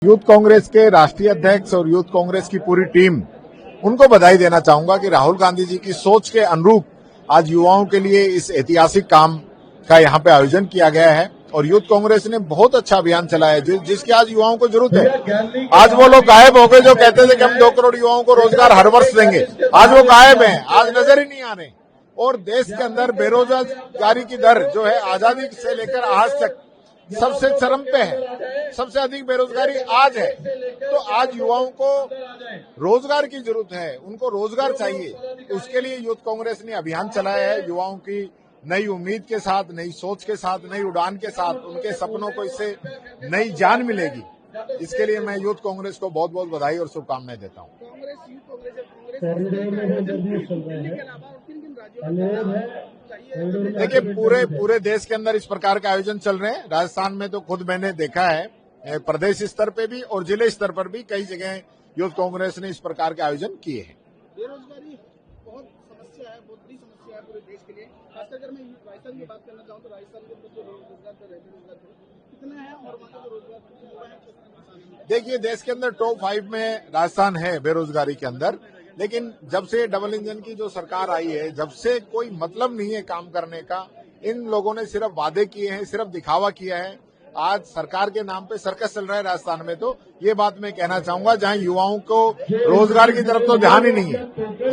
Youth Congress के राष्ट्रीय अध्यक्ष और यूथ कांग्रेस की पूरी टीम, उनको बधाई देना चाहूंगा कि राहुल गांधी जी की सोच के अनुरूप आज युवाओं के लिए इस ऐतिहासिक काम का यहाँ पे आयोजन किया गया है और यूथ कांग्रेस ने बहुत अच्छा अभियान चलाया है जिसकी आज युवाओं को जरूरत है। आज वो लोग गायब हो गए जो कहते थे कि हम 2 करोड़ युवाओं को रोजगार हर वर्ष देंगे, आज वो गायब हैं, आज नजर ही नहीं आ रहे। और देश के अंदर बेरोजगारी की दर जो है आजादी से लेकर आज तक सबसे चरम पे है, सबसे अधिक बेरोजगारी आज है। तो आज युवाओं को रोजगार की जरूरत है, उनको रोजगार चाहिए। उसके लिए यूथ कांग्रेस ने अभियान चलाया है। युवाओं की नई उम्मीद के साथ, नई सोच के साथ, नई उड़ान के साथ उनके सपनों को इससे नई जान मिलेगी। इसके लिए मैं यूथ कांग्रेस को बहुत बहुत बधाई और शुभकामनाएं देता हूं। देखिए, पूरे देश के अंदर इस प्रकार के आयोजन चल रहे हैं। राजस्थान में तो खुद मैंने देखा है, प्रदेश स्तर पे भी और जिले स्तर पर भी कई जगह यूथ कांग्रेस ने इस प्रकार के आयोजन किए हैं। बेरोजगारी बहुत समस्या है, बहुत बड़ी समस्या है पूरे देश के लिए। खासकर अगर मैं राजस्थान की बात करना चाहूँ तो राजस्थान के जो रोजगार दर है, बेरोजगार दर कितना है और वहाँ का जो रोजगार देखिए, देश के अंदर टॉप 5 में राजस्थान है बेरोजगारी के अंदर। लेकिन जब से डबल इंजन की जो सरकार आई है, जब से कोई मतलब नहीं है काम करने का। इन लोगों ने सिर्फ वादे किए हैं, सिर्फ दिखावा किया है। आज सरकार के नाम पे सर्कस चल रहा है राजस्थान में। तो ये बात मैं कहना चाहूंगा, जहां युवाओं को रोजगार की तरफ तो ध्यान ही नहीं है,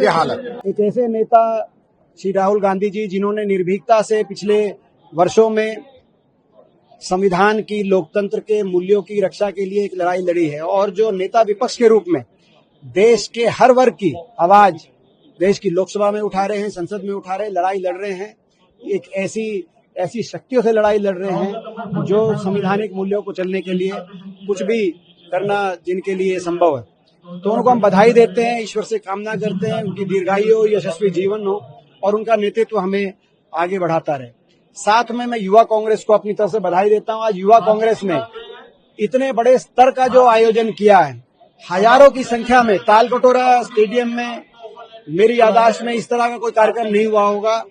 ये हालत। एक ऐसे नेता श्री राहुल गांधी जी, जिन्होंने निर्भीकता से पिछले वर्षों में संविधान की, लोकतंत्र के मूल्यों की रक्षा के लिए एक लड़ाई लड़ी है और जो नेता विपक्ष के रूप में देश के हर वर्ग की आवाज देश की लोकसभा में उठा रहे हैं, संसद में उठा रहे हैं, लड़ाई लड़ रहे हैं। एक ऐसी शक्तियों से लड़ाई लड़ रहे हैं जो संवैधानिक मूल्यों को चलने के लिए कुछ भी करना जिनके लिए संभव है। तो उनको हम बधाई देते हैं, ईश्वर से कामना करते हैं उनकी दीर्घायु हो, यशस्वी जीवन हो और उनका नेतृत्व हमें आगे बढ़ाता रहे। साथ में मैं युवा कांग्रेस को अपनी तरफ से बधाई देता हूं। आज युवा कांग्रेस ने इतने बड़े स्तर का जो आयोजन किया है, हजारों की संख्या में, तालकटोरा स्टेडियम में मेरी याददाश्त में इस तरह का कोई कार्यक्रम नहीं हुआ होगा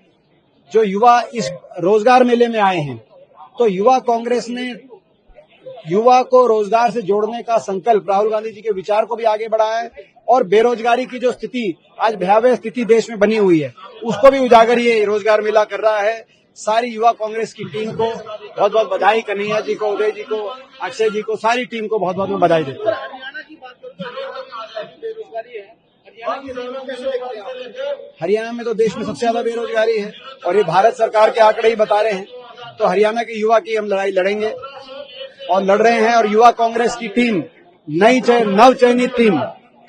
जो युवा इस रोजगार मेले में आए हैं। तो युवा कांग्रेस ने युवा को रोजगार से जोड़ने का संकल्प, राहुल गांधी जी के विचार को भी आगे बढ़ाया है और बेरोजगारी की जो स्थिति, आज भयावह स्थिति देश में बनी हुई है, उसको भी उजागर ये रोजगार मेला कर रहा है। सारी युवा कांग्रेस की टीम को बहुत बहुत बधाई, कन्हैया जी को, उदय जी को, अक्षय जी को, सारी टीम को बहुत बहुत मैं बधाई देता हूँ। हरियाणा में तो देश में सबसे ज्यादा बेरोजगारी है और ये भारत सरकार के आंकड़े ही बता रहे हैं। तो हरियाणा के युवा की हम लड़ाई लड़ेंगे और लड़ रहे हैं। और युवा कांग्रेस की टीम, नव चयनित टीम,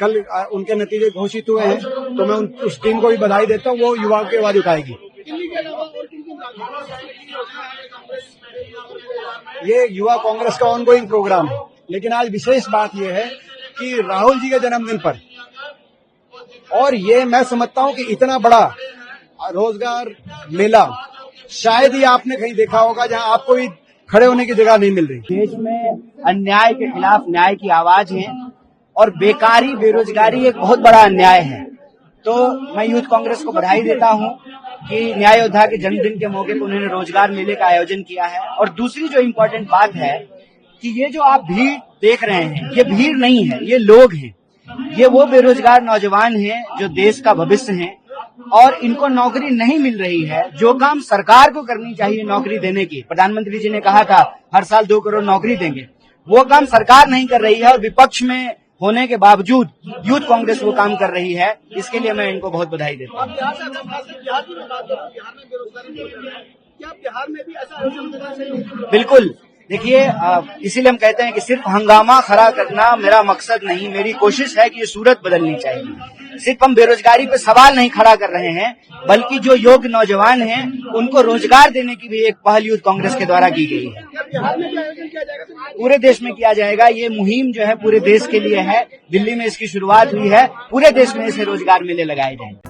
कल उनके नतीजे घोषित हुए हैं, तो मैं उस टीम को भी बधाई देता हूँ। वो युवाओं की आवाज उठाएगी। ये युवा कांग्रेस का ऑनगोइंग प्रोग्राम है, लेकिन आज विशेष बात यह है कि राहुल जी के जन्मदिन पर, और ये मैं समझता हूं कि इतना बड़ा रोजगार मेला शायद ही आपने कहीं देखा होगा जहां आपको भी खड़े होने की जगह नहीं मिल रही। देश में अन्याय के खिलाफ न्याय की आवाज है और बेकारी, बेरोजगारी एक बहुत बड़ा अन्याय है। तो मैं यूथ कांग्रेस को बधाई देता हूं कि न्याय योद्धा के जन्मदिन के मौके पर उन्होंने रोजगार मेले का आयोजन किया है। और दूसरी जो इम्पोर्टेंट बात है कि ये जो आप भीड़ देख रहे हैं, ये भीड़ नहीं है, ये लोग हैं। ये वो बेरोजगार नौजवान हैं जो देश का भविष्य हैं और इनको नौकरी नहीं मिल रही है। जो काम सरकार को करनी चाहिए नौकरी देने की, प्रधानमंत्री जी ने कहा था हर साल 2 करोड़ नौकरी देंगे, वो काम सरकार नहीं कर रही है और विपक्ष में होने के बावजूद यूथ कांग्रेस वो काम कर रही है। इसके लिए मैं इनको बहुत बधाई देता हूँ। बिल्कुल, देखिए, इसीलिए हम कहते हैं कि सिर्फ हंगामा खड़ा करना मेरा मकसद नहीं, मेरी कोशिश है कि ये सूरत बदलनी चाहिए। सिर्फ हम बेरोजगारी पे सवाल नहीं खड़ा कर रहे हैं, बल्कि जो योग्य नौजवान हैं उनको रोजगार देने की भी एक पहल यूथ कांग्रेस के द्वारा की गई है। पूरे देश में किया जाएगा। ये मुहिम जो है पूरे देश के लिए है। दिल्ली में इसकी शुरुआत हुई है, पूरे देश में इसे रोजगार मेले लगाए जाएंगे।